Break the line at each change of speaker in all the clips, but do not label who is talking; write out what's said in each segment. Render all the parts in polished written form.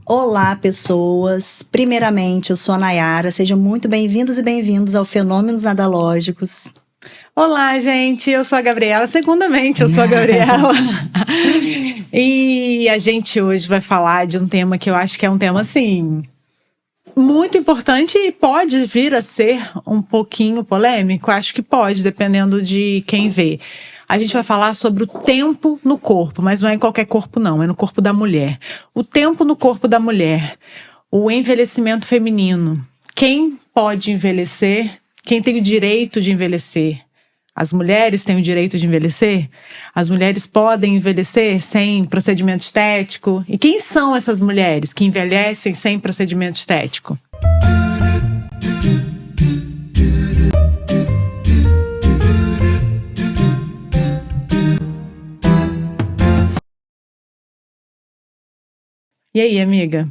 Olá, pessoas! Primeiramente, eu sou a Nayara. Sejam muito bem-vindas e bem-vindos ao Fenômenos Analógicos.
Olá, gente! Eu sou a Gabriela. Segundamente, eu sou a Gabriela. E a gente hoje vai falar de um tema que eu acho que é um tema, assim, muito importante e pode vir a ser um pouquinho polêmico. Acho que pode, dependendo de quem vê. A gente vai falar sobre o tempo no corpo, mas não é em qualquer corpo não, é no corpo da mulher. O tempo no corpo da mulher, o envelhecimento feminino. Quem pode envelhecer? Quem tem o direito de envelhecer? As mulheres têm o direito de envelhecer? As mulheres podem envelhecer sem procedimento estético? E quem são essas mulheres que envelhecem sem procedimento estético? E aí, amiga?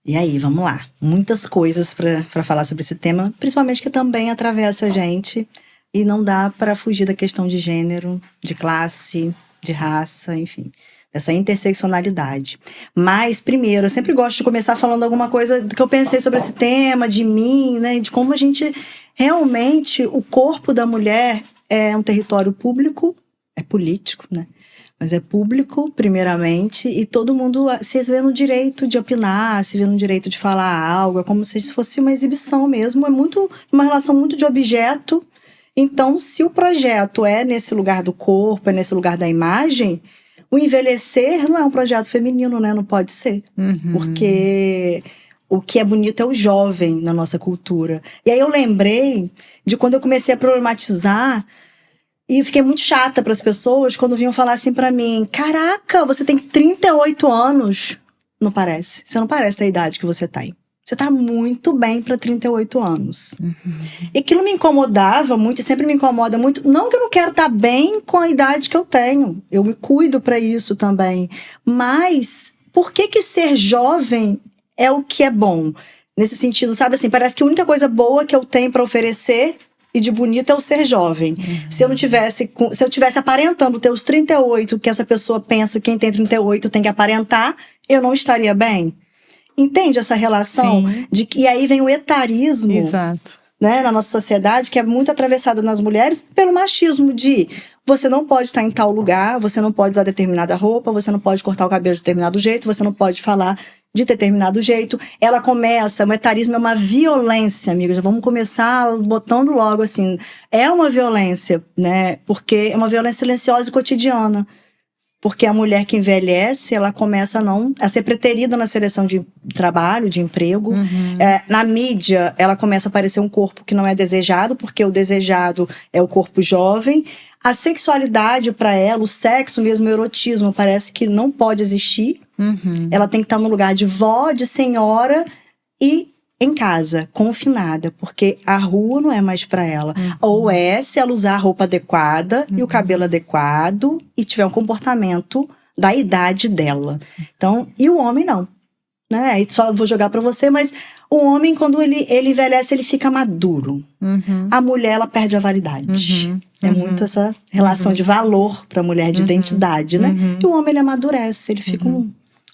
E aí, vamos lá. Muitas coisas para falar sobre esse tema, principalmente que também atravessa a gente e não dá para fugir da questão de gênero, de classe, de raça, enfim, dessa interseccionalidade. Mas, primeiro, eu sempre gosto de começar falando alguma coisa do que eu pensei sobre esse tema, de mim, né, de como a gente realmente, o corpo da mulher é um território público, é político, né? Mas é público, primeiramente, e todo mundo se vê no direito de opinar, se vê no direito de falar algo, é como se fosse uma exibição mesmo, é muito uma relação muito de objeto. Então, se o projeto é nesse lugar do corpo, é nesse lugar da imagem, o envelhecer não é um projeto feminino, né? Não pode ser. Porque o que é bonito é o jovem na nossa cultura. E aí eu lembrei de quando eu comecei a problematizar. E fiquei muito chata para as pessoas quando vinham falar assim para mim: caraca, você tem 38 anos. Não parece. Você não parece da idade que você tem. Você tá muito bem para 38 anos. E aquilo me incomodava muito e sempre me incomoda muito. Não que eu não quero estar bem com a idade que eu tenho. Eu me cuido para isso também. Mas por que ser jovem é o que é bom? Nesse sentido, sabe assim, parece que a única coisa boa que eu tenho para oferecer e de bonito é o ser jovem. Se eu tivesse aparentando ter os 38, que essa pessoa pensa que quem tem 38 tem que aparentar, eu não estaria bem. Entende essa relação? E aí vem o etarismo.
Exato.
Né, na nossa sociedade, que é muito atravessada nas mulheres pelo machismo de você não pode estar em tal lugar, você não pode usar determinada roupa, você não pode cortar o cabelo de determinado jeito, você não pode falar de determinado jeito. Ela começa, o etarismo é uma violência, amiga, já vamos começar botando logo assim, é uma violência, né, porque é uma violência silenciosa e cotidiana. Porque a mulher que envelhece, ela começa a ser preterida na seleção de trabalho, de emprego. Na mídia, ela começa a aparecer um corpo que não é desejado, porque o desejado é o corpo jovem. A sexualidade para ela, o sexo mesmo, o erotismo, parece que não pode existir. Ela tem que estar no lugar de vó, de senhora e em casa, confinada, porque a rua não é mais para ela. Ou é se ela usar a roupa adequada e o cabelo adequado e tiver um comportamento da idade dela. Então, e o homem não, né? Aí só vou jogar para você, mas o homem, quando ele envelhece, ele fica maduro. A mulher, ela perde a validade. É muito essa relação de valor para a mulher, de identidade, né? E o homem, ele amadurece, ele fica um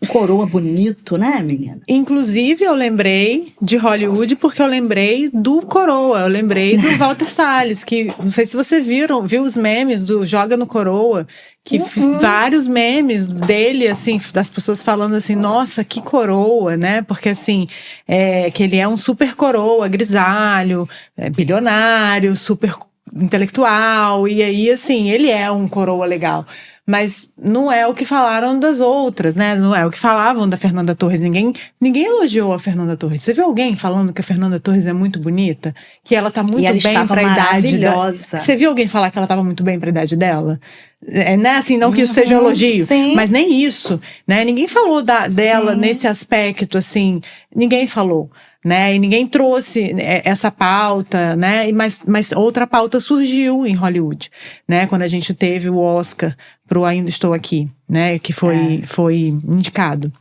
coroa bonito, né, menina?
Inclusive, eu lembrei de Hollywood porque eu lembrei do Coroa. Eu lembrei do Walter Salles, que não sei se você viu os memes do Joga no Coroa, que vários memes dele, assim, das pessoas falando assim, nossa, que coroa, né? Porque assim, que ele é um super coroa, grisalho, bilionário, super intelectual, e aí, assim, ele é um coroa legal. Mas não é o que falaram das outras, né? Não é o que falavam da Fernanda Torres. Ninguém elogiou a Fernanda Torres. Você viu alguém falando que a Fernanda Torres é muito bonita? Que ela tá muito bem pra idade dela? Você viu alguém falar que ela tava muito bem pra idade dela? Né? Assim, não que isso seja um elogio, mas nem isso, né? Ninguém falou dela nesse aspecto, assim. Ninguém falou. Né? E ninguém trouxe essa pauta, né? Mas outra pauta surgiu em Hollywood, né? Quando a gente teve o Oscar pro Ainda Estou Aqui, né? Que foi indicado.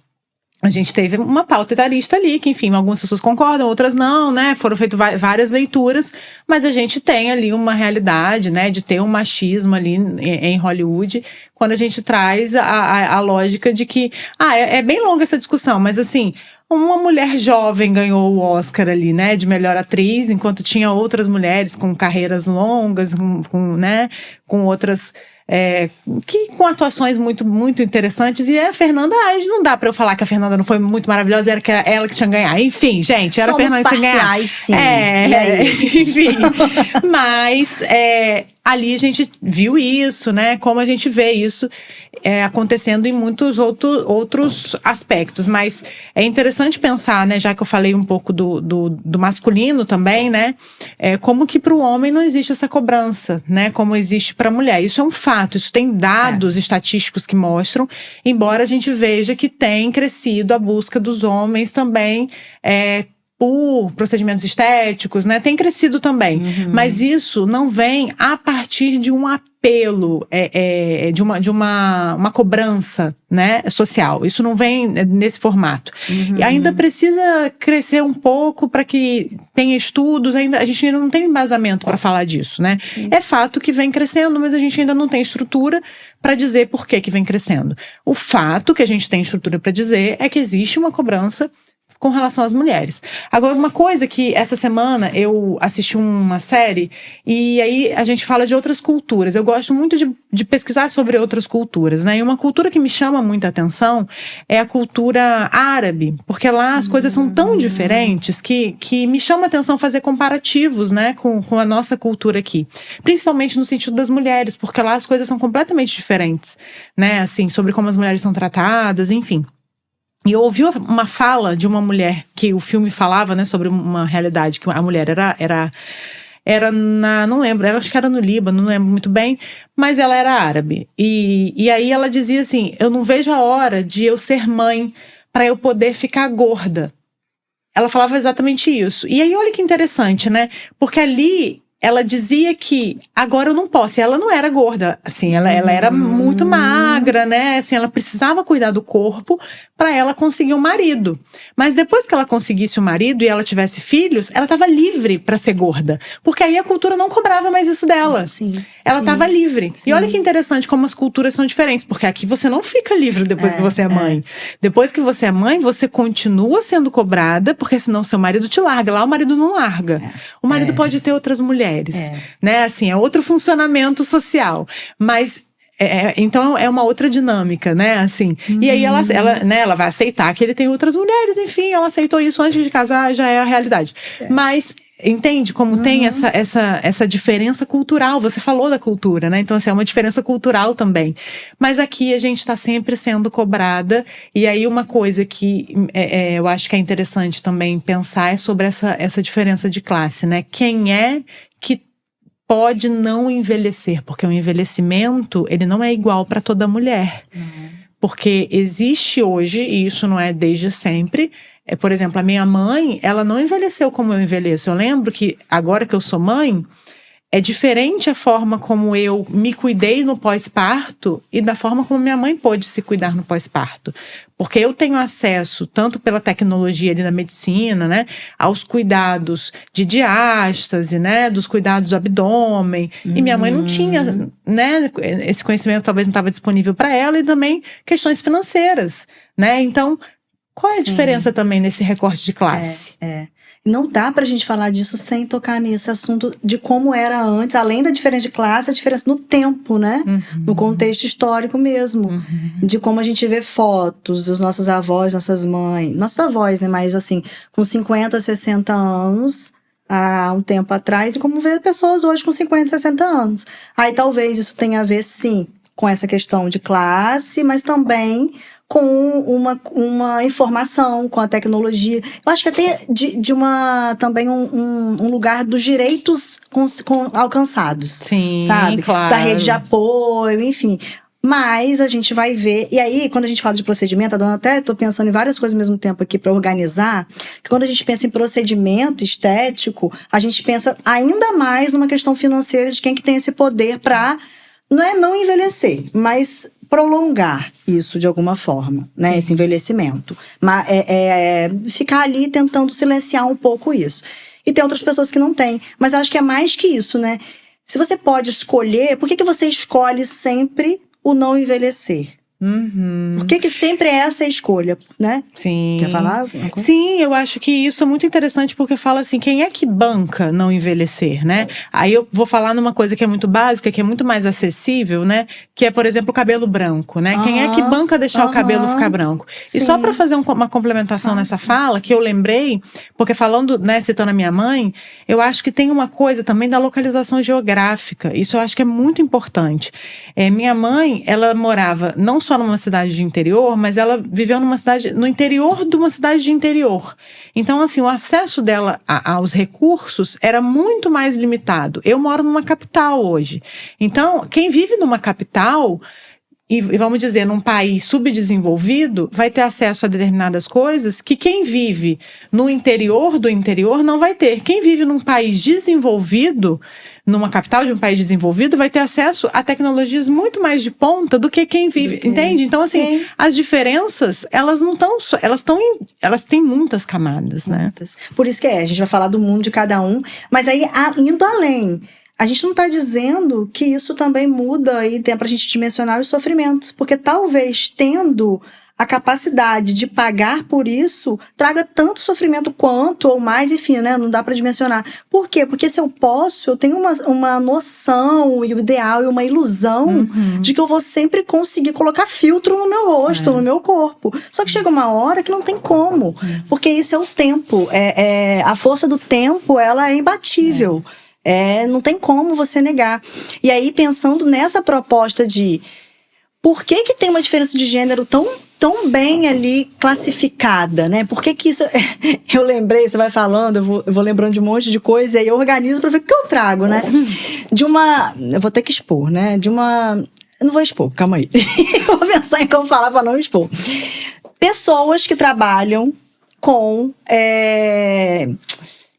a gente teve uma pauta etarista ali, que enfim, algumas pessoas concordam, outras não, né? Foram feitas várias leituras, mas a gente tem ali uma realidade, né? De ter um machismo ali em Hollywood, quando a gente traz a lógica de que... é bem longa essa discussão, mas assim... Uma mulher jovem ganhou o Oscar ali, né, de melhor atriz, enquanto tinha outras mulheres com carreiras longas, com outras... com atuações muito, muito interessantes. E a Fernanda, não dá pra eu falar que a Fernanda não foi muito maravilhosa, era que era ela que tinha ganhar. Enfim, gente, era a Fernanda que tinha ganhar.
Sim.
Enfim. Mas ali a gente viu isso, né? Como a gente vê isso acontecendo em muitos outros aspectos. Mas é interessante pensar, né? Já que eu falei um pouco do masculino também, né? Como que para o homem não existe essa cobrança, né? Como existe para a mulher. Isso é um fato, isso tem dados estatísticos que mostram, embora a gente veja que tem crescido a busca dos homens também por procedimentos estéticos, né? Tem crescido também. Mas isso não vem a partir de um apelo, de uma cobrança, né, social. Isso não vem nesse formato. E ainda precisa crescer um pouco para que tenha estudos, a gente ainda não tem embasamento para falar disso, né? Sim. É fato que vem crescendo, mas a gente ainda não tem estrutura para dizer por que vem crescendo. O fato que a gente tem estrutura para dizer é que existe uma cobrança com relação às mulheres. Agora, uma coisa que essa semana eu assisti uma série e aí a gente fala de outras culturas. Eu gosto muito de pesquisar sobre outras culturas, né? E uma cultura que me chama muita atenção é a cultura árabe, porque lá as coisas são tão diferentes que me chama a atenção fazer comparativos, né, com a nossa cultura aqui. Principalmente no sentido das mulheres, porque lá as coisas são completamente diferentes, né? Assim, sobre como as mulheres são tratadas, enfim. E eu ouvi uma fala de uma mulher que o filme falava, né, sobre uma realidade que a mulher era não lembro, acho que era no Líbano, não lembro muito bem, mas ela era árabe. E aí ela dizia assim, eu não vejo a hora de eu ser mãe para eu poder ficar gorda. Ela falava exatamente isso. E aí olha que interessante, né, porque ali... Ela dizia que agora eu não posso. E ela não era gorda, assim, ela era muito magra, né? Assim, ela precisava cuidar do corpo para ela conseguir um marido. Mas depois que ela conseguisse um marido e ela tivesse filhos, ela estava livre para ser gorda. Porque aí a cultura não cobrava mais isso dela. Ela estava livre. Sim. E olha que interessante como as culturas são diferentes. Porque aqui você não fica livre depois que você é mãe. Depois que você é mãe, você continua sendo cobrada, porque senão seu marido te larga. Lá o marido não larga. O marido pode ter outras mulheres. Né? Assim, é outro funcionamento social. Mas, então é uma outra dinâmica, né? Assim, e aí ela vai aceitar que ele tem outras mulheres, enfim, ela aceitou isso antes de casar, já é a realidade. Mas, entende como tem essa diferença cultural? Você falou da cultura, né? Então, assim, é uma diferença cultural também. Mas aqui a gente está sempre sendo cobrada. E aí uma coisa que eu acho que é interessante também pensar é sobre essa diferença de classe, né? Quem é que pode não envelhecer? Porque o envelhecimento, ele não é igual para toda mulher. Porque existe hoje, e isso não é desde sempre, por exemplo, a minha mãe, ela não envelheceu como eu envelheço. Eu lembro que agora que eu sou mãe, é diferente a forma como eu me cuidei no pós-parto e da forma como minha mãe pôde se cuidar no pós-parto. Porque eu tenho acesso, tanto pela tecnologia ali na medicina, né, aos cuidados de diástase, né, dos cuidados do abdômen. E minha mãe não tinha, né, esse conhecimento talvez não estava disponível para ela, e também questões financeiras, né? Então, qual é a diferença também nesse recorte de classe?
Não dá pra gente falar disso sem tocar nesse assunto de como era antes, além da diferença de classe, a diferença no tempo, né? No contexto histórico mesmo. De como a gente vê fotos dos nossos avós, nossas mães, nossos avós, né? Mas assim, com 50, 60 anos, há um tempo atrás, e como vê pessoas hoje com 50, 60 anos. Aí talvez isso tenha a ver, sim, com essa questão de classe, mas também com uma informação, com a tecnologia. Eu acho que até também um lugar dos direitos alcançados.
Sim,
sabe?
Claro.
Da rede de apoio, enfim. Mas a gente vai ver... E aí, quando a gente fala de procedimento, a dona até tô pensando em várias coisas ao mesmo tempo aqui para organizar, que quando a gente pensa em procedimento estético, a gente pensa ainda mais numa questão financeira de quem que tem esse poder para... Não é não envelhecer, mas prolongar isso de alguma forma, né? Esse envelhecimento. Mas ficar ali tentando silenciar um pouco isso. E tem outras pessoas que não têm. Mas eu acho que é mais que isso, né? Se você pode escolher, por que você escolhe sempre o não envelhecer? Por que sempre é essa a escolha, né?
Sim.
Quer falar alguma coisa?
Sim, eu acho que isso é muito interessante porque fala assim, quem é que banca não envelhecer, né? Aí eu vou falar numa coisa que é muito básica, que é muito mais acessível, né? Que é, por exemplo, o cabelo branco, né? Quem é que banca deixar o cabelo ficar branco?
Sim.
E só pra fazer uma complementação nessa fala, que eu lembrei, porque falando, né, citando a minha mãe, eu acho que tem uma coisa também da localização geográfica. Isso eu acho que é muito importante. Minha mãe, ela morava não só numa cidade de interior, mas ela viveu no interior de uma cidade de interior. Então, assim, o acesso dela aos recursos era muito mais limitado. Eu moro numa capital hoje. Então, quem vive numa capital, e vamos dizer, num país subdesenvolvido, vai ter acesso a determinadas coisas que quem vive no interior do interior não vai ter. Quem vive num país desenvolvido, numa capital de um país desenvolvido, vai ter acesso a tecnologias muito mais de ponta do que quem vive, entende? Então, assim, as diferenças, elas não estão só, elas têm muitas camadas, né?
Por isso que a gente vai falar do mundo de cada um, mas aí, indo além, a gente não está dizendo que isso também muda e tem pra gente dimensionar os sofrimentos, porque talvez tendo a capacidade de pagar por isso traga tanto sofrimento quanto ou mais, enfim, né? Não dá pra dimensionar. Por quê? Porque se eu posso, eu tenho uma noção e o ideal e uma ilusão de que eu vou sempre conseguir colocar filtro no meu rosto, no meu corpo. Só que chega uma hora que não tem como, porque isso é o tempo. A força do tempo, ela é imbatível. Não tem como você negar. E aí, pensando nessa proposta de por que tem uma diferença de gênero tão bem ali classificada, né? Por que isso... Eu lembrei, você vai falando, eu vou lembrando de um monte de coisa, e aí eu organizo pra ver o que eu trago, né? Eu vou ter que expor, né? Eu não vou expor, calma aí. Eu vou pensar em como falar pra não expor. Pessoas que trabalham com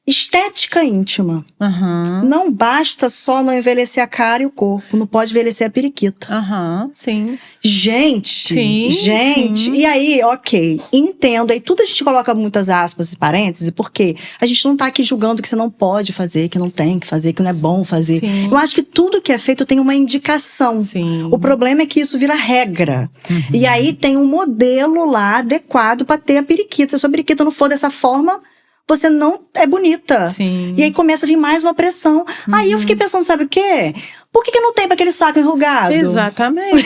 estética íntima. Não basta só não envelhecer a cara e o corpo, não pode envelhecer a periquita.
Sim.
Gente.
Sim.
E aí, ok, entendo. Aí tudo a gente coloca muitas aspas e parênteses, porque a gente não tá aqui julgando que você não pode fazer, que não tem que fazer, que não é bom fazer.
Sim.
Eu acho que tudo que é feito tem uma indicação.
Sim.
O problema é que isso vira regra. E aí tem um modelo lá adequado pra ter a periquita. Se a sua periquita não for dessa forma, você não é bonita.
Sim.
E aí começa a vir mais uma pressão. Aí eu fiquei pensando, sabe o quê? Por que não tem pra aquele saco enrugado?
Exatamente.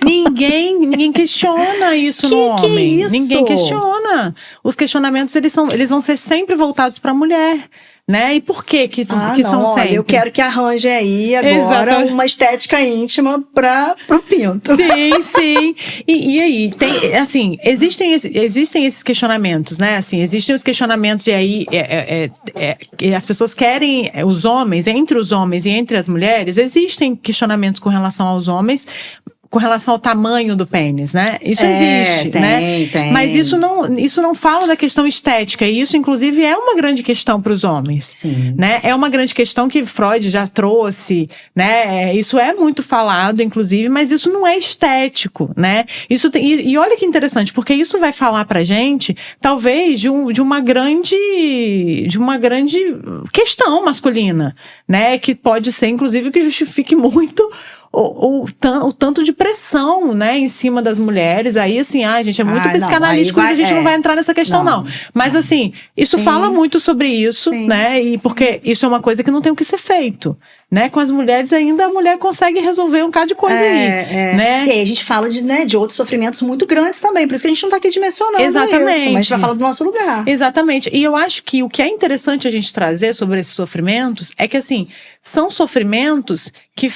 Ninguém questiona isso no homem.
Que é isso?
Ninguém questiona. Os questionamentos, eles vão ser sempre voltados pra mulher. Né? E por que são sempre?
Eu quero que arranje aí agora uma estética íntima pro pinto.
Sim. E aí, tem, assim, existem esses questionamentos, né? Assim, existem os questionamentos e aí as pessoas querem, os homens, entre os homens e entre as mulheres, existem questionamentos com relação aos homens, com relação ao tamanho do pênis, né? Isso existe, né?
Tem.
Mas isso não fala da questão estética. E isso, inclusive, é uma grande questão para os homens.
Sim.
Né? É uma grande questão que Freud já trouxe, né? Isso é muito falado, inclusive, mas isso não é estético, né? Isso e olha que interessante, porque isso vai falar pra gente, talvez, de uma grande questão masculina, né? Que pode ser, inclusive, que justifique muito o tanto de pressão, né, em cima das mulheres. Aí, assim, gente, é muito psicanalítico, a gente não vai entrar nessa questão, não. Mas, assim, isso fala muito sobre isso, né, e porque isso é uma coisa que não tem o que ser feito, né, com as mulheres ainda a mulher consegue resolver um bocado de coisa aí, né.
E aí a gente fala de outros sofrimentos muito grandes também, por isso que a gente não tá aqui dimensionando isso, mas a gente vai falar do nosso lugar.
Exatamente, e eu acho que o que é interessante a gente trazer sobre esses sofrimentos é que, assim, são sofrimentos que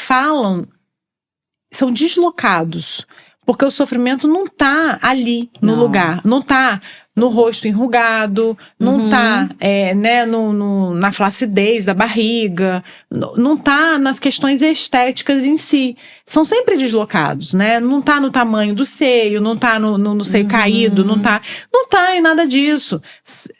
são deslocados, porque o sofrimento não tá ali no lugar, não tá no rosto enrugado, não tá né, na flacidez da barriga, não tá nas questões estéticas em si. são sempre deslocados, né? Não tá no tamanho do seio, não tá no seio caído, não tá em nada disso.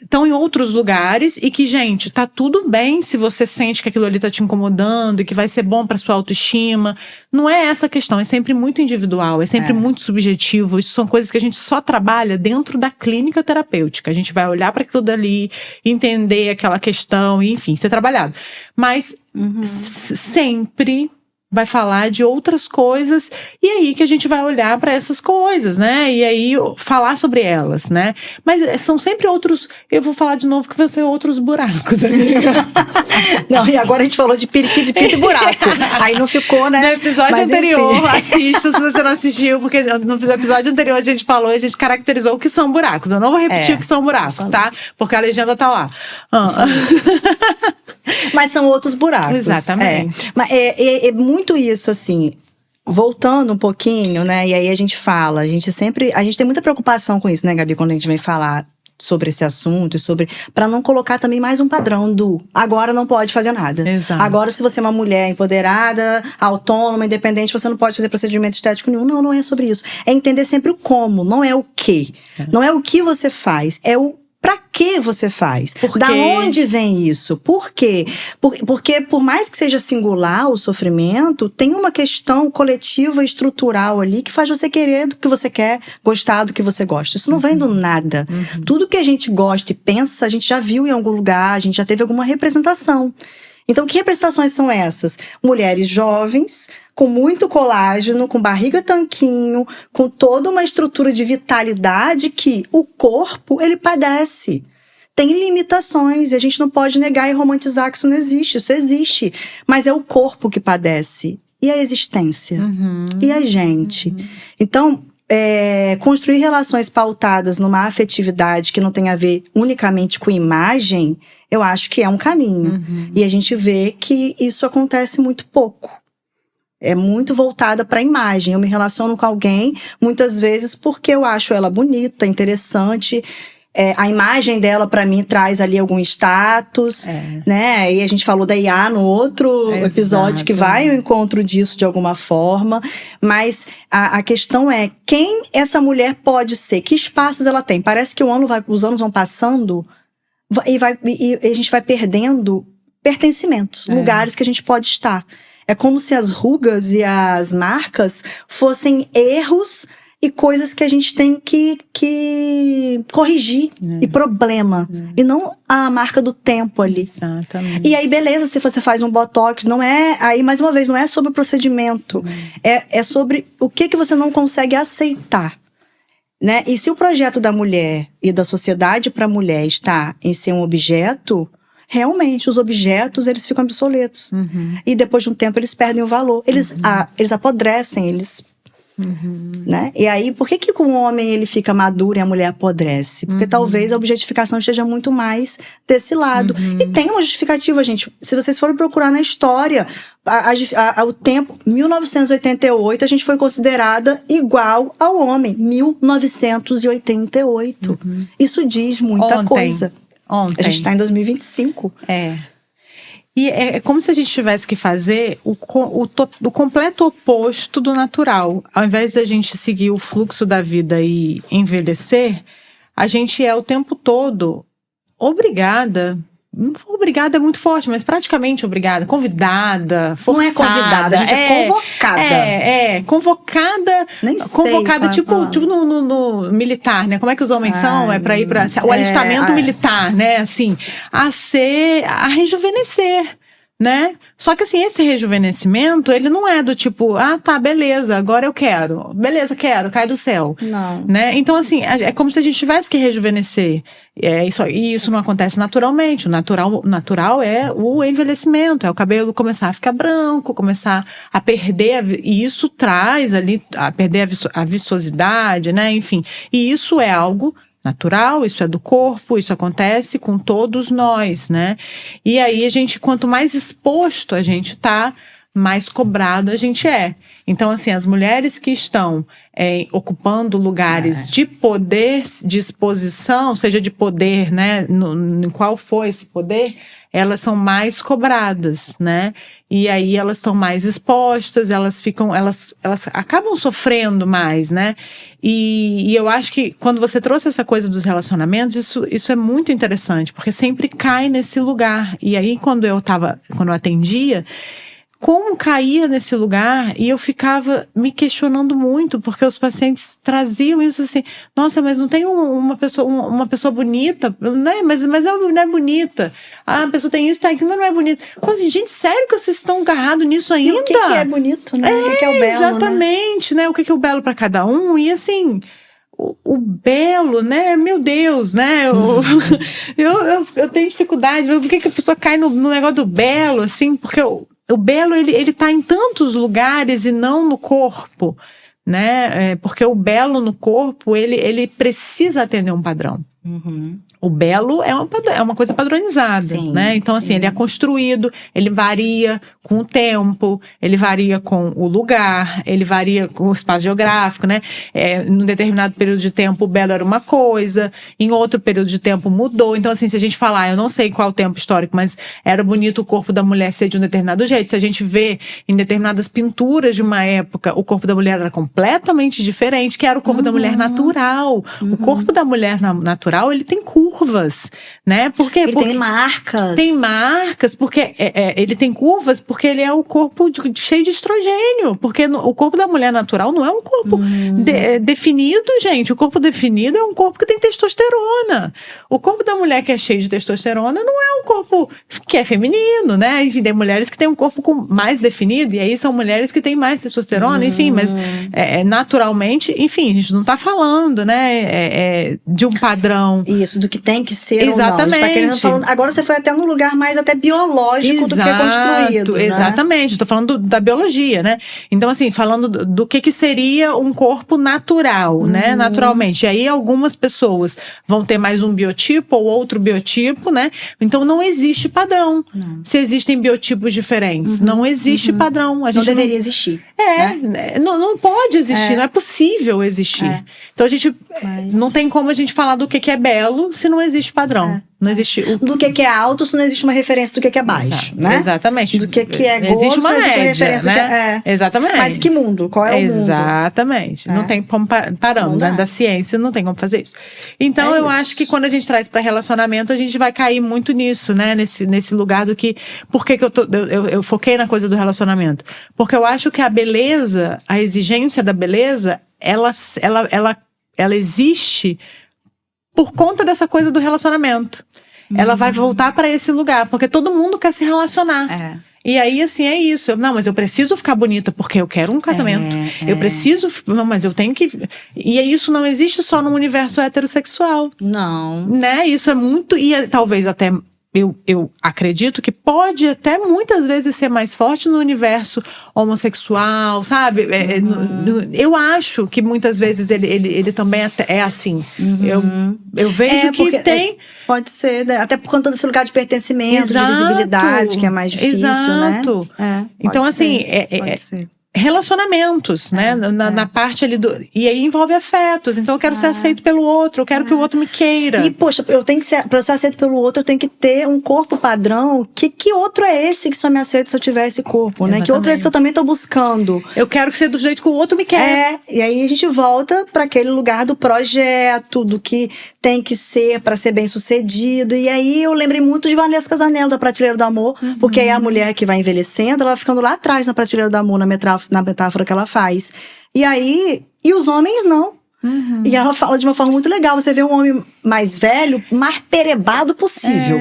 Estão em outros lugares e que, gente, tá tudo bem se você sente que aquilo ali tá te incomodando e que vai ser bom pra sua autoestima. Não é essa a questão, é sempre muito individual, é sempre muito subjetivo. Isso são coisas que a gente só trabalha dentro da clínica terapêutica. A gente vai olhar para aquilo dali, entender aquela questão, e, enfim, ser trabalhado. Mas sempre vai falar de outras coisas, e aí que a gente vai olhar para essas coisas, né? E aí falar sobre elas, né? Mas são sempre outros, eu vou falar de novo que vão ser outros buracos, amiga.
Não, e agora a gente falou de periquito, de pito e buraco. Aí não ficou, né?
No episódio
Mas,
anterior,
enfim.
assista se você não assistiu, porque no episódio anterior a gente falou, a gente caracterizou o que são buracos. Eu não vou repetir o que são buracos, tá? Porque a legenda tá lá.
Mas são outros buracos.
Exatamente.
Mas é muito isso, assim, voltando um pouquinho, né? E aí a gente fala, a gente tem muita preocupação com isso, né, Gabi, quando a gente vem falar sobre esse assunto, para não colocar também mais um padrão do agora não pode fazer nada.
Exato.
Agora, se você é uma mulher empoderada, autônoma, independente, você não pode fazer procedimento estético nenhum. Não é sobre isso. É entender sempre o como, não é o que. Não é o que você faz, é o pra que você faz? Da onde vem isso? Por quê? Porque por mais que seja singular o sofrimento, tem uma questão coletiva, estrutural ali que faz você querer do que você quer, gostar do que você gosta. Isso não vem do nada. Tudo que a gente gosta e pensa, a gente já viu em algum lugar, a gente já teve alguma representação. Então, que representações são essas? Mulheres jovens, com muito colágeno, com barriga tanquinho, com toda uma estrutura de vitalidade que o corpo, ele padece. Tem limitações e a gente não pode negar e romantizar que isso não existe. Isso existe, mas é o corpo que padece. E a existência? E a gente? Então, construir relações pautadas numa afetividade que não tem a ver unicamente com imagem, eu acho que é um caminho. E a gente vê que isso acontece muito pouco. É muito voltada para a imagem. Eu me relaciono com alguém, muitas vezes, porque eu acho ela bonita, interessante. A imagem dela, para mim, traz ali algum status, né? E a gente falou da IA no outro episódio, que vai ao encontro disso de alguma forma. Mas a questão é, quem essa mulher pode ser? Que espaços ela tem? Parece que os anos vão passando e a gente vai perdendo pertencimentos, lugares que a gente pode estar. É como se as rugas e as marcas fossem erros e coisas que a gente tem que corrigir. E problema. E não a marca do tempo ali.
Exatamente.
E aí, beleza, se você faz um botox, não é... Aí, mais uma vez, não é sobre o procedimento. É sobre o que você não consegue aceitar. Né? E se o projeto da mulher e da sociedade para a mulher está em ser um objeto... Realmente, os objetos, eles ficam obsoletos. E depois de um tempo, eles perdem o valor. Eles apodrecem, eles... Né? E aí, por que o homem ele fica maduro e a mulher apodrece? Porque talvez a objetificação esteja muito mais desse lado. E tem uma justificativa, gente. Se vocês forem procurar na história, o tempo, 1988, a gente foi considerada igual ao homem. 1988. Isso diz muita coisa.
Ontem.
A gente está em 2025.
E é como se a gente tivesse que fazer o completo oposto do natural. Ao invés de a gente seguir o fluxo da vida e envelhecer, a gente é o tempo todo obrigada. Obrigada é muito forte, mas praticamente obrigada. Convidada, forçada.
Não é convidada, a gente é convocada.
Convocada.
Nem sei
convocada,
qual
tipo no militar, né? Como é que os homens são? É pra ir pra... O alistamento militar, né? Assim, a rejuvenescer. Né? Só que assim, esse rejuvenescimento, ele não é do tipo, tá, beleza, agora eu quero. Beleza, quero, cai do céu.
Não.
Né? Então assim, é como se a gente tivesse que rejuvenescer. E isso não acontece naturalmente. O natural é o envelhecimento, é o cabelo começar a ficar branco, começar a perder, e isso traz ali, a perder a viçosidade, né? Enfim, e isso é algo natural, isso é do corpo, isso acontece com todos nós, né? E aí quanto mais exposto a gente tá, mais cobrado a gente é. Então, assim, as mulheres que estão ocupando lugares de poder, de exposição, seja de poder, né? Em qual for esse poder, elas são mais cobradas, né? E aí elas estão mais expostas, elas acabam sofrendo mais, né? E eu acho que quando você trouxe essa coisa dos relacionamentos, isso é muito interessante, porque sempre cai nesse lugar. E aí, quando eu atendia, como caía nesse lugar, e eu ficava me questionando muito, porque os pacientes traziam isso assim, nossa, mas não tem uma pessoa bonita, né? Mas não é bonita. Ah, a pessoa tem isso, tá aqui, mas não é bonita. Eu falei assim, gente, sério que vocês estão agarrados nisso ainda?
E o que é bonito, né? O que é o belo,
exatamente, né? O que é o belo para cada um, e assim... O belo, né? Meu Deus, né? Eu tenho dificuldade, por que a pessoa cai no negócio do belo, assim? Porque o belo, ele tá em tantos lugares e não no corpo, né? Porque o belo no corpo, ele precisa atender um padrão.
Uhum.
O belo é uma coisa padronizada,
sim,
né? Então, assim, ele é construído, ele varia com o tempo, ele varia com o lugar, ele varia com o espaço geográfico, né? Num determinado período de tempo, o belo era uma coisa, em outro período de tempo mudou. Então, assim, se a gente falar, eu não sei qual o tempo histórico, mas era bonito o corpo da mulher ser de um determinado jeito. Se a gente vê em determinadas pinturas de uma época, o corpo da mulher era completamente diferente, que era o corpo da mulher natural. O corpo da mulher natural, ele tem curvas, né? Porque
tem marcas.
Tem marcas, porque ele tem curvas porque ele é o corpo cheio de estrogênio. Porque o corpo da mulher natural não é um corpo definido, gente. O corpo definido é um corpo que tem testosterona. O corpo da mulher que é cheio de testosterona não é um corpo que é feminino, né? Enfim, tem mulheres que têm um corpo mais definido, e aí são mulheres que têm mais testosterona, enfim, mas naturalmente, enfim, a gente não tá falando, né, de um padrão.
Isso, do que tem que ser.
Exatamente.
Ou não. Falando, agora você foi até num lugar mais até biológico do que é construído. Né?
Exatamente, estou falando da biologia, né? Então, assim, falando do que seria um corpo natural, né? Naturalmente. E aí, algumas pessoas vão ter mais um biotipo ou outro biotipo, né? Então, não existe padrão. Se existem biotipos diferentes, não existe padrão. A gente
não deveria existir.
Né? Não pode existir, não é possível existir. Então, a gente não tem como a gente falar do que é belo se não existe padrão. Não existe
do que é alto se não existe uma referência do que é baixo, né?
Exatamente.
Do que é gordo,
existe uma
média,
média,
referência
né?
do que é.
Exatamente.
Mas que mundo? Qual é o mundo?
Exatamente. Não tem como parando, né? Da ciência não tem como fazer isso. Então eu acho que quando a gente traz para relacionamento, a gente vai cair muito nisso, né? Nesse lugar do que... Por que eu foquei na coisa do relacionamento? Porque eu acho que a beleza, a exigência da beleza, ela existe por conta dessa coisa do relacionamento. Ela vai voltar para esse lugar, porque todo mundo quer se relacionar. E aí, assim, é isso. Não, mas eu preciso ficar bonita porque eu quero um casamento. Eu preciso... Não, mas eu tenho que... E isso não existe só no universo heterossexual.
Não.
Né? Isso é muito... E talvez até... Eu acredito que pode até muitas vezes ser mais forte no universo homossexual, sabe? Eu acho que muitas vezes ele também é assim. Eu vejo que tem...
Pode ser, né? Até por conta desse lugar de pertencimento, de visibilidade, que é mais difícil, né?
Então, assim...
Pode ser.
Relacionamentos, né? Na parte ali do... E aí envolve afetos. Então eu quero ser aceito pelo outro, eu quero que o outro me queira.
E, poxa, pra eu ser aceito pelo outro, eu tenho que ter um corpo padrão. Que outro é esse que só me aceita se eu tiver esse corpo, né? Que outro é esse que eu também tô buscando?
Eu quero ser do jeito que o outro me quer.
E aí a gente volta pra aquele lugar do projeto, do que tem que ser pra ser bem sucedido. E aí eu lembrei muito de Vanessa Casanello, da Prateleira do Amor, porque aí a mulher que vai envelhecendo, ela vai ficando lá atrás na Prateleira do Amor, na metáfora que ela faz. E aí... E os homens não. E ela fala de uma forma muito legal. Você vê um homem mais velho, mais perebado possível.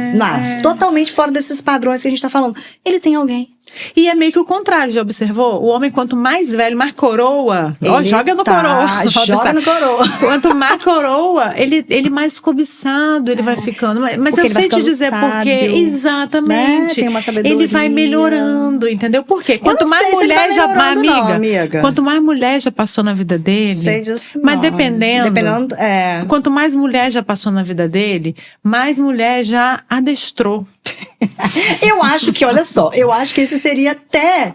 Totalmente fora desses padrões que a gente tá falando. Ele tem alguém.
E é meio que o contrário, já observou? O homem, quanto mais velho, mais coroa. Joga no coroa.
Joga no coroa.
Quanto mais coroa, ele mais cobiçado, ele vai ficando. Mas
porque
eu sei te dizer por quê. Exatamente.
Né? Tem uma sabedoria.
Ele vai melhorando, entendeu? Por quê? Quanto mais mulher já... amiga. Quanto mais mulher já passou na vida dele.
Sei disso.
Mas dependendo. Quanto mais mulher já passou na vida dele, mais mulher já adestrou.
Eu acho que, olha só, eu acho que esse seria até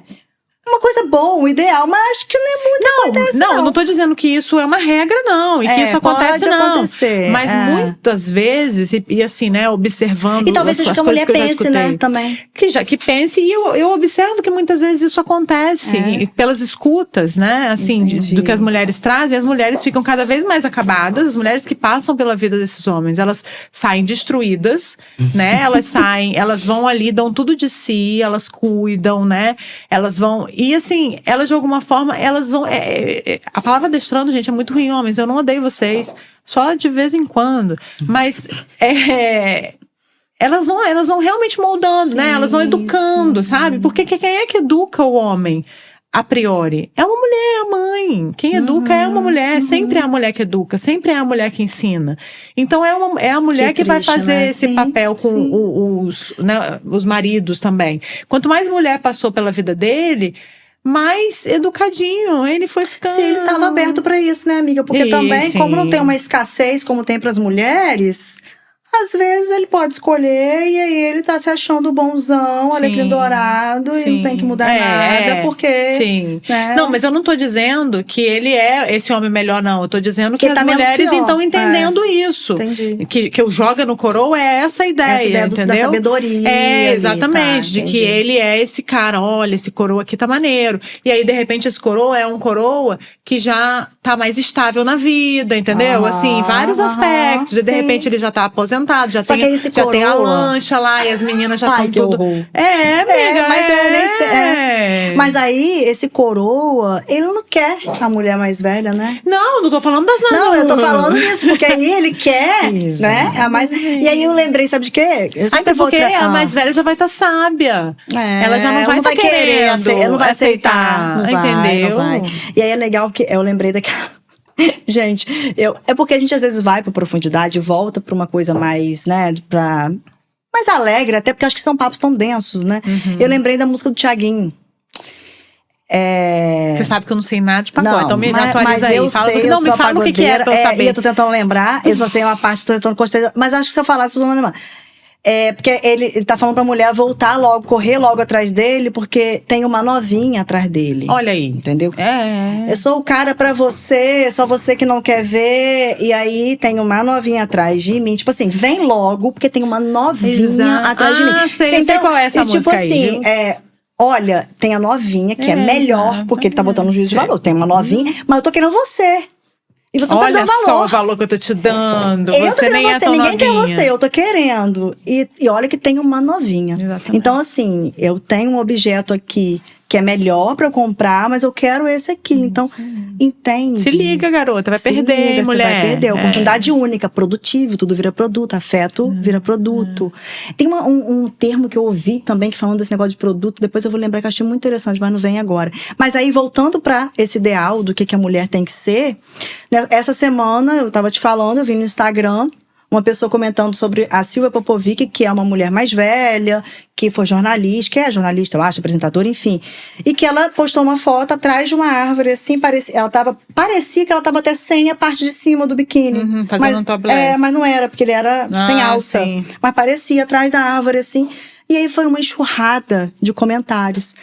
uma coisa boa, um ideal, mas acho que não é muito acontece,
eu não tô dizendo que isso é uma regra, não. E que isso acontece, não. Acontecer, mas muitas vezes, e assim, né, observando.
E talvez seja que a mulher pense, né, também.
Que pense, e eu observo que muitas vezes isso acontece pelas escutas, né, assim, do que as mulheres trazem. As mulheres ficam cada vez mais acabadas, as mulheres que passam pela vida desses homens, elas saem destruídas, né, elas vão ali, dão tudo de si, elas cuidam, né, elas vão. E assim, elas de alguma forma, elas vão. A palavra adestrando, gente, é muito ruim, homens. Eu não odeio vocês, só de vez em quando. Mas elas vão realmente moldando, né? Elas vão educando, sabe? Porque quem é que educa o homem? A priori, é uma mulher, a mãe. Quem educa é uma mulher. Sempre é a mulher que educa, sempre é a mulher que ensina. Então é a mulher que vai fazer esse papel com os maridos também. Quanto mais mulher passou pela vida dele, mais educadinho ele foi ficando.
Sim, ele estava aberto para isso, né, amiga? Porque também, como não tem uma escassez como tem para as mulheres, às vezes ele pode escolher e aí ele tá se achando bonzão, alecrim dourado, e não tem que mudar nada, porque...
Sim.
Né?
Não, mas eu não tô dizendo que ele é esse homem melhor, não. Eu tô dizendo que as mulheres estão entendendo isso.
Entendi.
Que o joga no coroa é essa ideia, entendeu?
Da sabedoria.
Exatamente. De que ele é esse cara, olha, esse coroa aqui tá maneiro. E aí, de repente, esse coroa é um coroa que já tá mais estável na vida, entendeu? Assim, vários aspectos. E de repente ele já tá aposentado. Já tem a lancha lá e as meninas já estão tudo.
Horror.
Amiga.
Mas aí, esse coroa, ele não quer a mulher mais velha, né?
Não tô falando das
Não, eu tô falando disso, porque aí ele quer, né? A mais... E aí eu lembrei, sabe de quê?
Porque a mais velha já vai estar sábia. Ela já não vai estar querendo.
Ela não vai aceitar. Não
entendeu?
Não vai. E aí é legal que eu lembrei daquela... Gente, é porque a gente às vezes vai pra profundidade e volta pra uma coisa mais, né, mais alegre, até porque acho que são papos tão densos, né? Eu lembrei da música do Thiaguinho.
Você sabe que eu não sei nada de pagode, então me atualiza aí.
Não,
me fala o que é pra eu saber.
E eu tô tentando lembrar, eu só sei uma parte, tô tentando construir, mas acho que se eu falar, vocês vão lembrar. Porque ele tá falando pra mulher voltar logo, correr logo atrás dele, porque tem uma novinha atrás dele.
Olha aí.
Entendeu? Eu sou o cara pra você, só você que não quer ver. E aí tem uma novinha atrás de mim. Tipo assim, vem logo, porque tem uma novinha atrás de mim.
Sei qual é essa música
tipo assim,
aí,
olha, tem a novinha que é melhor, porque ele tá botando um juízo de valor. Tem uma novinha, mas eu tô querendo você. E você não tá dando valor.
Olha só o valor que eu tô te dando.
Você
nem é tão
ninguém
novinha.
quer você, eu tô querendo. E olha que tem uma novinha.
Exatamente.
Então, assim, eu tenho um objeto aqui que é melhor pra eu comprar, mas eu quero esse aqui. Então, entende?
Se liga, garota, vai perder, mulher.
Você vai perder. Oportunidade única, produtivo, tudo vira produto. Afeto vira produto. Tem um termo que eu ouvi também, que falando desse negócio de produto, depois eu vou lembrar que eu achei muito interessante, mas não vem agora. Mas aí, voltando pra esse ideal do que a mulher tem que ser, essa semana, eu tava te falando, eu vi no Instagram, uma pessoa comentando sobre a Silvia Popovic, que é uma mulher mais velha, que foi jornalista, que é jornalista, eu acho, apresentadora, enfim. E que ela postou uma foto atrás de uma árvore, assim, parecia que ela tava até sem a parte de cima do biquíni.
Fazendo um topless.
Mas não era, porque ele era sem alça.
Sim.
Mas parecia atrás da árvore, assim. E aí foi uma enxurrada de comentários.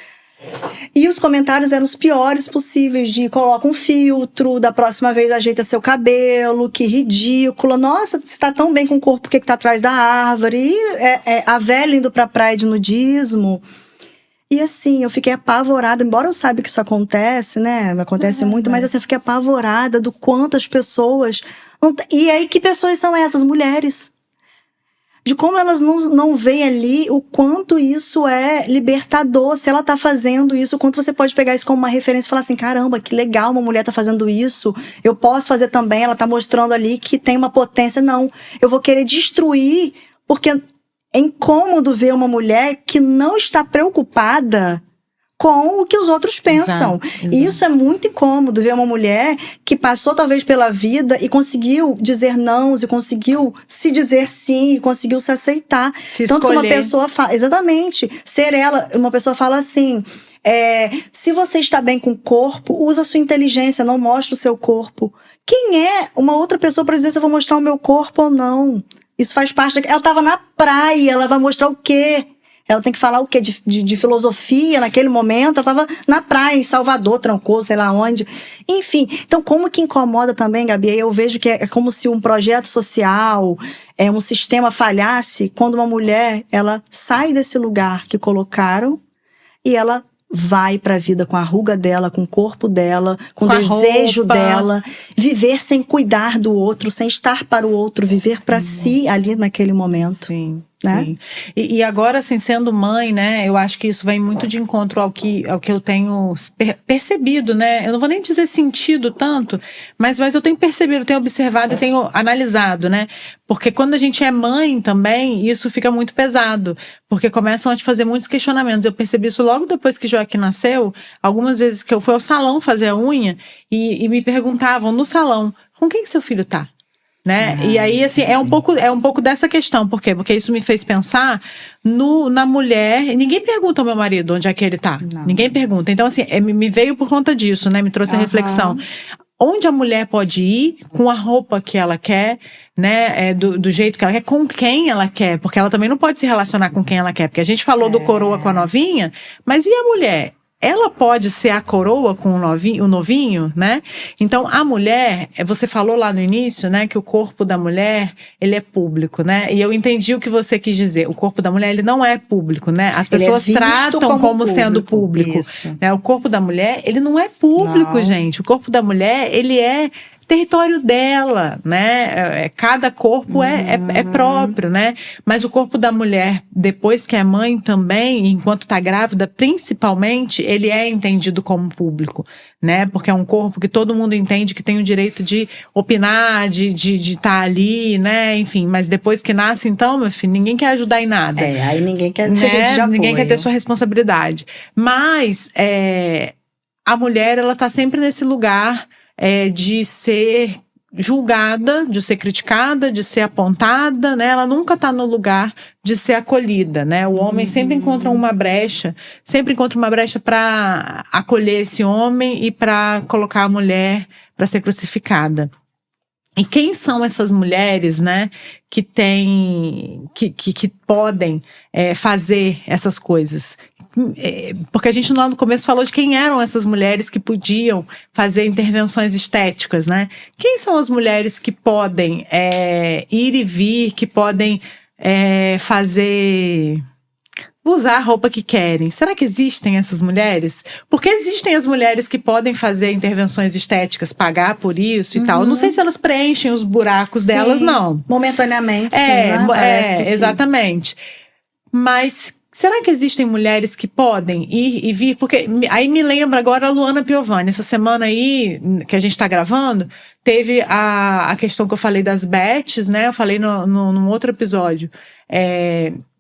E os comentários eram os piores possíveis, de coloca um filtro, da próxima vez ajeita seu cabelo, que ridícula, nossa, você tá tão bem com o corpo, por que tá atrás da árvore? E a velha indo pra praia de nudismo. E assim, eu fiquei apavorada, embora eu saiba que isso acontece, né, acontece muito, mas assim, eu fiquei apavorada do quanto as pessoas... E aí, que pessoas são essas? Mulheres. De como elas não veem ali o quanto isso é libertador. Se ela tá fazendo isso, o quanto você pode pegar isso como uma referência e falar assim, caramba, que legal, uma mulher tá fazendo isso, eu posso fazer também, ela tá mostrando ali que tem uma potência. Não, eu vou querer destruir, porque é incômodo ver uma mulher que não está preocupada com o que os outros pensam.
Exato.
E isso é muito incômodo, ver uma mulher que passou talvez pela vida e conseguiu dizer não, e conseguiu se dizer sim, e conseguiu se aceitar.
Se
Tanto
escolher.
que uma pessoa fala, exatamente, ser ela, uma pessoa fala assim, se você está bem com o corpo, usa a sua inteligência, não mostre o seu corpo. Quem é uma outra pessoa para dizer se eu vou mostrar o meu corpo ou não? Isso faz parte ela tava na praia, ela vai mostrar o quê? Ela tem que falar o quê? De filosofia naquele momento. Ela estava na praia, em Salvador, Trancoso, sei lá onde. Enfim, então como que incomoda também, Gabi? Aí eu vejo que é como se um projeto social, um sistema falhasse quando uma mulher, ela sai desse lugar que colocaram e ela vai pra vida com a ruga dela, com o corpo dela, com o desejo dela. Viver sem cuidar do outro, sem estar para o outro. Viver pra si ali naquele momento.
Sim.
Né?
Sim. E agora, assim, sendo mãe, né, eu acho que isso vem muito de encontro ao que eu tenho percebido, né, eu não vou nem dizer sentido tanto, mas eu tenho percebido, tenho observado e tenho analisado, né, porque quando a gente é mãe também, isso fica muito pesado, porque começam a te fazer muitos questionamentos. Eu percebi isso logo depois que Joaquim nasceu, algumas vezes que eu fui ao salão fazer a unha e me perguntavam no salão, com quem que seu filho tá? Né? E aí, assim, é um pouco dessa questão. Por quê? Porque isso me fez pensar na mulher. Ninguém pergunta ao meu marido onde é que ele tá. Não. Ninguém pergunta. Então, assim, me veio por conta disso, né? Me trouxe a reflexão. Onde a mulher pode ir com a roupa que ela quer, né? Do jeito que ela quer, com quem ela quer. Porque ela também não pode se relacionar com quem ela quer. Porque a gente falou do coroa com a novinha, mas e a mulher? Ela pode ser a coroa com o novinho, né? Então, a mulher, você falou lá no início, né, que o corpo da mulher, ele é público, né? E eu entendi o que você quis dizer. O corpo da mulher, ele não é público, né? As pessoas tratam como sendo público. Né? O corpo da mulher, ele não é público, gente. O corpo da mulher, ele é território dela, né? Cada corpo é próprio, né? Mas o corpo da mulher, depois que é mãe também, enquanto tá grávida, principalmente, ele é entendido como público, né? Porque é um corpo que todo mundo entende que tem o direito de opinar, de estar ali, né? Enfim, mas depois que nasce, então, meu filho, ninguém quer ajudar em nada.
Aí ninguém quer ser rede de apoio.
Ninguém quer ter sua responsabilidade. Mas a mulher, ela tá sempre nesse lugar de ser julgada, de ser criticada, de ser apontada, né? Ela nunca tá no lugar de ser acolhida, né? O homem sempre encontra uma brecha para acolher esse homem e para colocar a mulher para ser crucificada. E quem são essas mulheres, né, que podem fazer essas coisas? Porque a gente lá no começo falou de quem eram essas mulheres que podiam fazer intervenções estéticas, né? Quem são as mulheres que podem ir e vir, que podem usar a roupa que querem? Será que existem essas mulheres? Porque existem as mulheres que podem fazer intervenções estéticas, pagar por isso e tal. Não sei se elas preenchem os buracos delas, não.
Momentaneamente, sim, né?
Exatamente. Mas será que existem mulheres que podem ir e vir? Porque aí me lembra agora a Luana Piovani. Essa semana aí, que a gente tá gravando, teve a questão que eu falei das bets, né? Eu falei num outro episódio,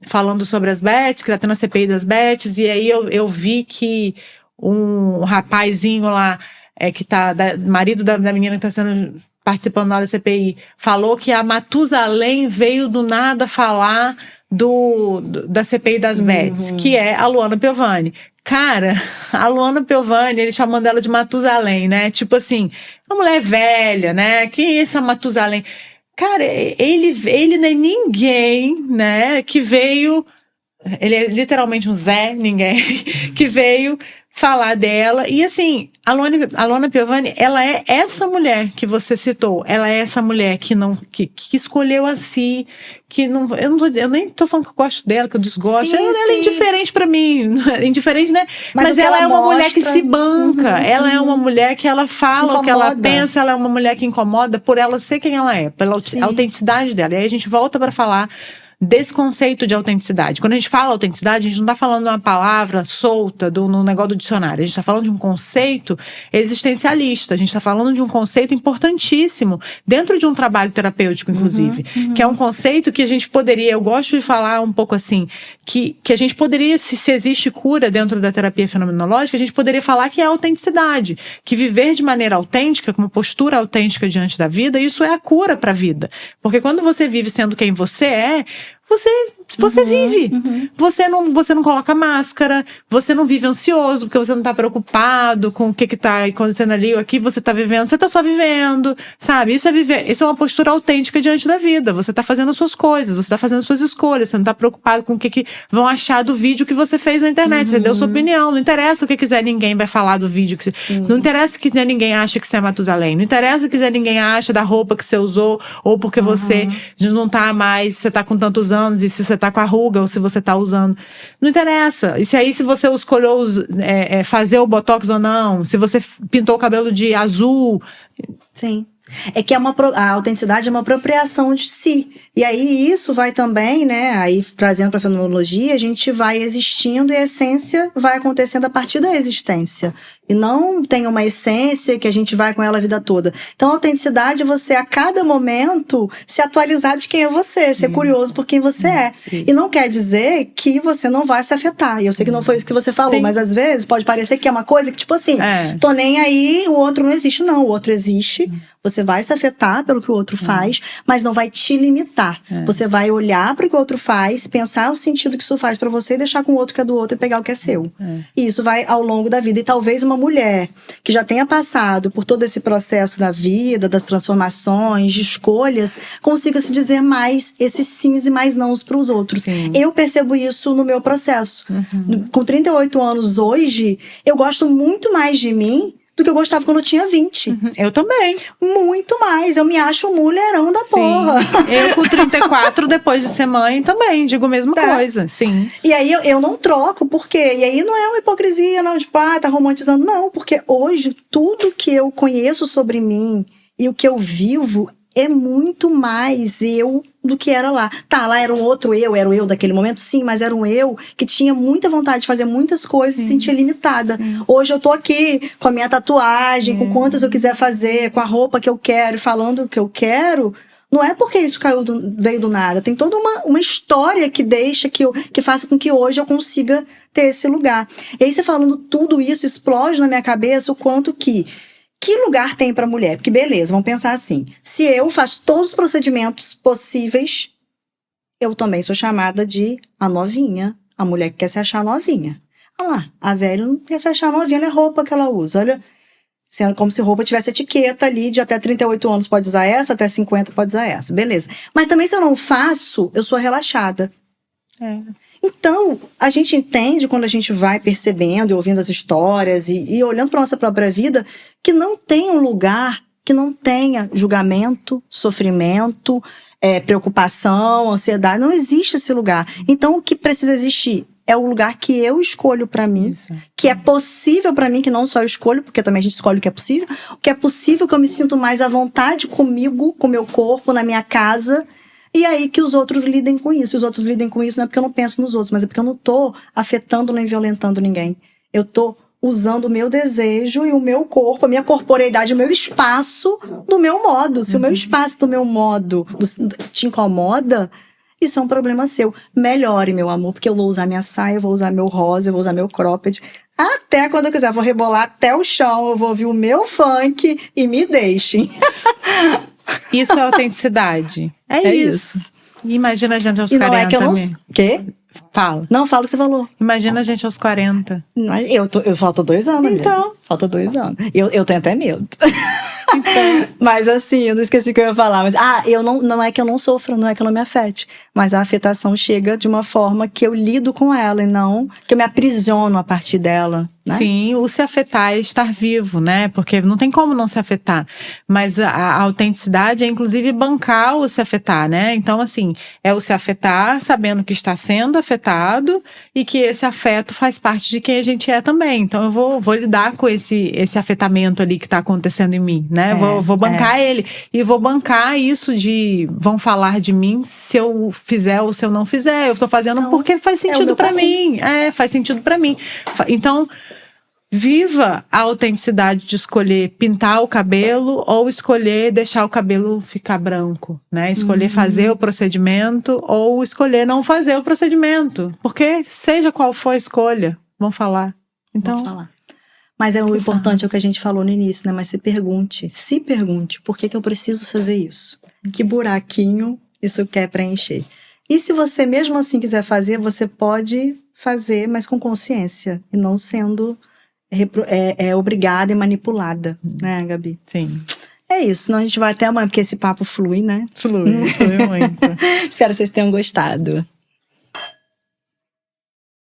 falando sobre as bets, que tá tendo a CPI das bets, e aí eu vi que um rapazinho lá, que tá, marido da menina que tá participando lá da CPI, falou que a Matusalém veio do nada falar da CPI das bets, que é a Luana Piovani. Cara, a Luana Piovani, ele chamando ela de Matusalém, né? Tipo assim, uma mulher velha, né? Que essa Matusalém? Cara, ele não é ninguém, né? Que veio... Ele é literalmente um Zé Ninguém, que veio falar dela. E assim, a Luana Piovani, ela é essa mulher que você citou. Ela é essa mulher que escolheu a si, que não... Eu nem tô falando que eu gosto dela, que eu desgosto.
Sim,
ela é indiferente pra mim. Indiferente, né? Mas ela é uma mulher que se banca. Ela é uma mulher que ela fala o que ela pensa. Ela é uma mulher que incomoda por ela ser quem ela é. Pela autenticidade dela. E aí a gente volta pra falar desse conceito de autenticidade. Quando a gente fala autenticidade, a gente não está falando de uma palavra solta no negócio do dicionário. A gente está falando de um conceito existencialista. A gente está falando de um conceito importantíssimo dentro de um trabalho terapêutico, inclusive. Que é um conceito que a gente poderia... Eu gosto de falar um pouco assim, que a gente poderia, se existe cura dentro da terapia fenomenológica, a gente poderia falar que é autenticidade. Que viver de maneira autêntica, com uma postura autêntica diante da vida, isso é a cura para a vida. Porque quando você vive sendo quem você é, você vive. Você não coloca máscara, você não vive ansioso, porque você não tá preocupado com o que tá acontecendo ali ou aqui, você tá vivendo, você tá só vivendo, sabe? Isso é uma postura autêntica diante da vida. Você tá fazendo as suas coisas, você tá fazendo as suas escolhas, você não tá preocupado com o que vão achar do vídeo que você fez na internet. Você deu sua opinião, não interessa o que quiser, ninguém vai falar do vídeo que você... Não interessa que ninguém acha que você é Matusalém, não interessa que ninguém acha da roupa que você usou, ou porque você não tá mais, você tá com tantos anos, e se você tá com a ruga, ou se você tá usando. Não interessa. E se você escolheu fazer o botox ou não, se você pintou o cabelo de azul.
Sim. É que a autenticidade é uma apropriação de si. E aí isso vai também, né? Aí trazendo para a fenomenologia, a gente vai existindo e a essência vai acontecendo a partir da existência. E não tem uma essência que a gente vai com ela a vida toda. Então a autenticidade é você a cada momento se atualizar de quem é você, ser curioso por quem você é.
Sim.
E não quer dizer que você não vai se afetar. E eu sei que não foi isso que você falou, mas às vezes pode parecer que é uma coisa que tipo assim, tô nem aí, o outro não existe. Não, o outro existe. Você vai se afetar pelo que o outro faz, mas não vai te limitar. Você vai olhar para o que o outro faz, pensar o sentido que isso faz para você e deixar com o outro que é do outro e pegar o que é seu. E isso vai ao longo da vida. E talvez uma mulher que já tenha passado por todo esse processo da vida, das transformações, de escolhas, consiga se dizer mais esses sims e mais nãos para os outros.
Sim.
Eu percebo isso no meu processo. Com 38 anos hoje, eu gosto muito mais de mim do que eu gostava quando eu tinha 20.
Eu também.
Muito mais. Eu me acho um mulherão da porra.
Eu com 34, depois de ser mãe, também digo a mesma coisa. Sim.
E aí eu não troco, por quê? E aí não é uma hipocrisia, não, tipo, tá romantizando. Não, porque hoje tudo que eu conheço sobre mim e o que eu vivo é muito mais eu do que era lá. Tá, lá era um outro eu, era o eu daquele momento, sim, mas era um eu que tinha muita vontade de fazer muitas coisas e se sentia limitada. Hoje eu tô aqui com a minha tatuagem, com quantas eu quiser fazer, com a roupa que eu quero, falando o que eu quero. Não é porque isso veio do nada. Tem toda uma história que deixa, que faça com que hoje eu consiga ter esse lugar. E aí você falando tudo isso, explode na minha cabeça o quanto que lugar tem pra mulher? Porque beleza, vamos pensar assim. Se eu faço todos os procedimentos possíveis, eu também sou chamada de a novinha. A mulher que quer se achar novinha. Olha lá, a velha não quer se achar novinha, olha a roupa que ela usa. Olha, sendo como se roupa tivesse etiqueta ali de até 38 anos pode usar essa, até 50 pode usar essa. Beleza. Mas também se eu não faço, eu sou relaxada. Então, a gente entende quando a gente vai percebendo e ouvindo as histórias e olhando para nossa própria vida, que não tem um lugar que não tenha julgamento, sofrimento, preocupação, ansiedade. Não existe esse lugar. Então, o que precisa existir é o lugar que eu escolho para mim, que é possível para mim, que não só eu escolho, porque também a gente escolhe o que é possível que eu me sinto mais à vontade comigo, com o meu corpo, na minha casa. E aí que os outros lidem com isso. Os outros lidem com isso não é porque eu não penso nos outros, mas é porque eu não tô afetando nem violentando ninguém. Eu tô usando o meu desejo e o meu corpo, a minha corporeidade, o meu espaço do meu modo. Se o meu espaço do meu modo te incomoda, isso é um problema seu. Melhore, meu amor, porque eu vou usar minha saia, eu vou usar meu rosa, eu vou usar meu cropped. Até quando eu quiser, eu vou rebolar até o chão, eu vou ouvir o meu funk e me deixem.
Isso é autenticidade. É isso. Imagina a gente aos 40. Não é que eu não...
Quê?
Fala.
Não, fala o que você falou.
Imagina a gente aos 40.
Eu falta 2 anos,
então.
Amiga. Falta 2 anos. Eu tenho até medo. Então. Mas assim, eu não esqueci o que eu ia falar. Mas, não é que eu não sofra, não é que ela me afete. Mas a afetação chega de uma forma que eu lido com ela e não que eu me aprisiono a partir dela. Né?
Sim, o se afetar é estar vivo, né? Porque não tem como não se afetar. Mas a autenticidade é, inclusive, bancar o se afetar, né? Então, assim, é o se afetar sabendo que está sendo afetado e que esse afeto faz parte de quem a gente é também. Então, eu vou lidar com esse afetamento ali que está acontecendo em mim, né? Vou bancar ele. E vou bancar isso de vão falar de mim se eu fizer ou se eu não fizer. Eu estou fazendo porque faz sentido pra mim. Faz sentido pra mim. Então, viva a autenticidade de escolher pintar o cabelo ou escolher deixar o cabelo ficar branco, né? Escolher fazer o procedimento ou escolher não fazer o procedimento. Porque seja qual for a escolha, vão falar. Então,
vou falar. Mas o importante é o que a gente falou no início, né? Mas se pergunte, por que eu preciso fazer isso? Que buraquinho isso quer preencher? E se você mesmo assim quiser fazer, você pode fazer, mas com consciência. E não sendo obrigada e manipulada, né, Gabi?
Sim.
É isso, senão a gente vai até amanhã, porque esse papo flui, né?
Flui muito.
Espero que vocês tenham gostado.